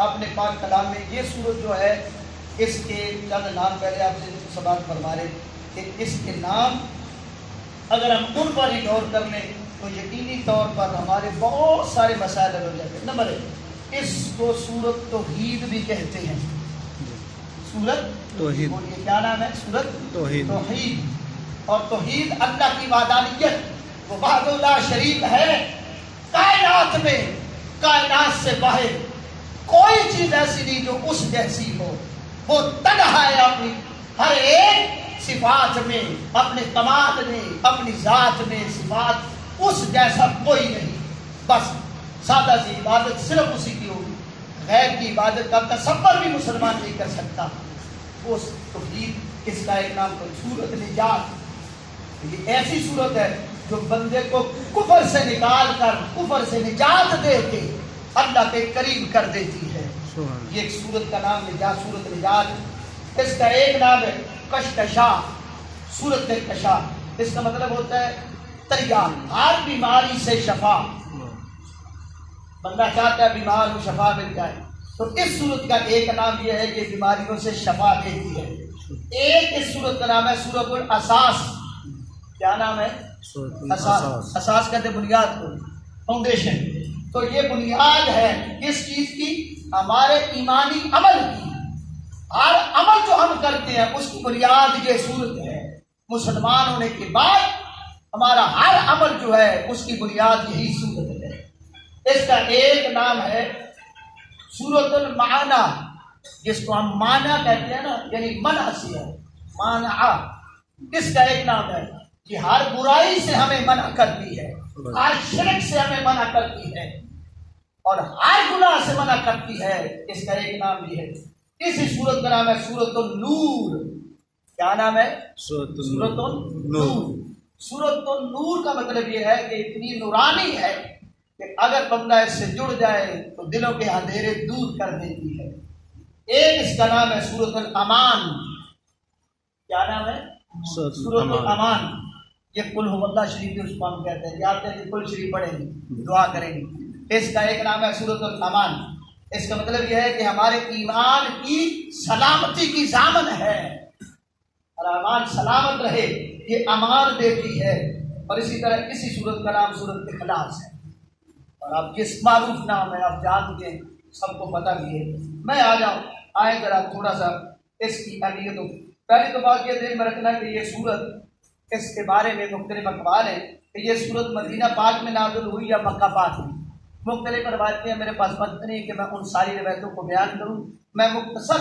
अपने पाक कलाम में ये सूरत जो है इसके चंद नाम पहले आपसे सवाल फरमा रहे कि इसके नाम अगर हम उन पर ही गौर कर लें तो यकीनी तौर पर हमारे बहुत सारे मसाइल हो जाते हैं। नंबर एक, इसको सूरत तौहीद भी कहते हैं। सूरत तौहीद, बोलिए क्या नाम है? सूरत तौहीद। और तौहीद अल्लाह की वादानियत, वो वहदहुल्ला शरीक है। कायनात में, कायनात से बाहर कोई चीज ऐसी नहीं जो उस जैसी हो। वो तन्हा है अपनी हर एक सिफात में, अपने कमाल में, अपनी जात में सिफात उस जैसा कोई नहीं। बस सादा सी इबादत सिर्फ उसी की होगी। गैर की इबादत का तसव्वुर भी मुसलमान नहीं कर सकता। उस तौहीद, इसका एक नाम तो सूरत निजात। ये ऐसी सूरत है जो बंदे को कुफर से निकाल कर, कुफर से निजात दे के अल्लाह के करीब कर देती है। ये एक सूरत का नाम निजात, सूरत निजात। इसका एक नाम है कशकशा, सूरत कशा। इसका मतलब होता है तरिया, हर बीमारी से शफा। बंदा चाहता है बीमार हो, शफा मिल जाए, तो इस सूरत का एक नाम यह है कि बीमारियों से शफा देती है। एक इस सूरत का नाम है सूरतुल असास। क्या नाम है? असास। असास कहते बुनियाद को, फाउंडेशन। तो ये बुनियाद है किस चीज की? हमारे ईमानी अमल की। हर अमल जो हम करते हैं उसकी बुनियाद ये सूरत है। मुसलमान होने के बाद हमारा हर अमल जो है उसकी बुनियाद यही सूरत है। इसका एक नाम है सूरतुल माना, जिसको हम माना कहते हैं ना, यानी मना से है, माना। इसका एक नाम है कि हर बुराई से हमें मना करती है, हर शिरक से हमें मना करती है और हर गुनाह से मना करती है। इसका एक नाम भी है। इसी सूरत का नाम है सूरतुन नूर। क्या नाम है? सूरतुन नूर। सूरतुन नूर का मतलब यह है कि इतनी नूरानी है कि अगर बंदा इससे जुड़ जाए तो दिलों के अंधेरे दूर कर देती है। एक इसका नाम है सूरतुल अमान। क्या नाम है? सूरतुल अमान। ये कुल हुवल्लाह शरीफ उसको हम कहते हैं। याद करके कुल शरीफ पढ़ेंगे, दुआ करेंगे। इसका एक नाम है सूरतुल अमान। इसका मतलब यह है कि हमारे ईमान की सलामती की जामन है और अमान सलामत रहे, ये अमान देती है। और इसी तरह इसी सूरत का नाम सूरत इखलास है। और आप जिस मारूफ नाम है आप जानते हैं, सबको पता भी है। मैं आ जाऊँ, आए जरा थोड़ा सा इसकी अहमियत। पहली तो बात ये ध्यान में रखना कि ये सूरत, इसके बारे में मुख्तलिफ अखबार है कि ये सूरत मदीना पाक में नाज़िल हुई या मक्का पाक में। मुख्तलिफ रवायतें मेरे पास मत नहीं कि मैं उन सारी रवायतों को बयान करूँ। मैं मुख्तसर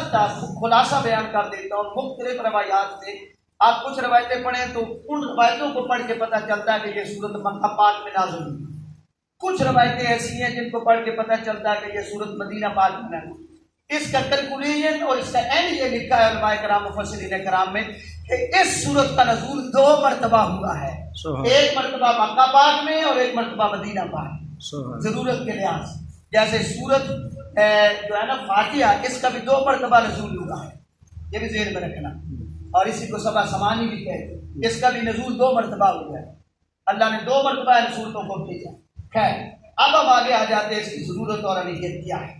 खुलासा बयान कर देता हूँ। मुख्तलिफ रवायात में आप कुछ रवायतें पढ़ें तो उन रवायतों को पढ़ के पता चलता है कि ये सूरत मक्का पाक में नाज़िल हुई। कुछ रवायतें ऐसी हैं जिनको पढ़ के पता चलता है कि ये सूरत मदीना पाक में नाज़िल हुई। इसका कैलकुलेशन और इसका एंड ये लिखा है उलमाए कराम मुफस्सिरीन कराम में कि इस सूरत का नज़ूल 2 मरतबा हुआ है। एक मरतबा मक्का पाक में और एक मरतबा मदीना पाक। जरूरत के लिहाज जैसे सूरत जो है ना फातिहा, इसका भी 2 मरतबा नज़ूल हुआ है, ये भी ज़हन में रखना। और इसी को सबा समानी भी कहते हैं, इसका भी नज़ूल 2 मरतबा हुआ है। अल्लाह ने 2 मरतबा इन सूरतों को भेजा। खैर, अब हम आगे आ जाते हैं इसकी जरूरत और अहमियत क्या है।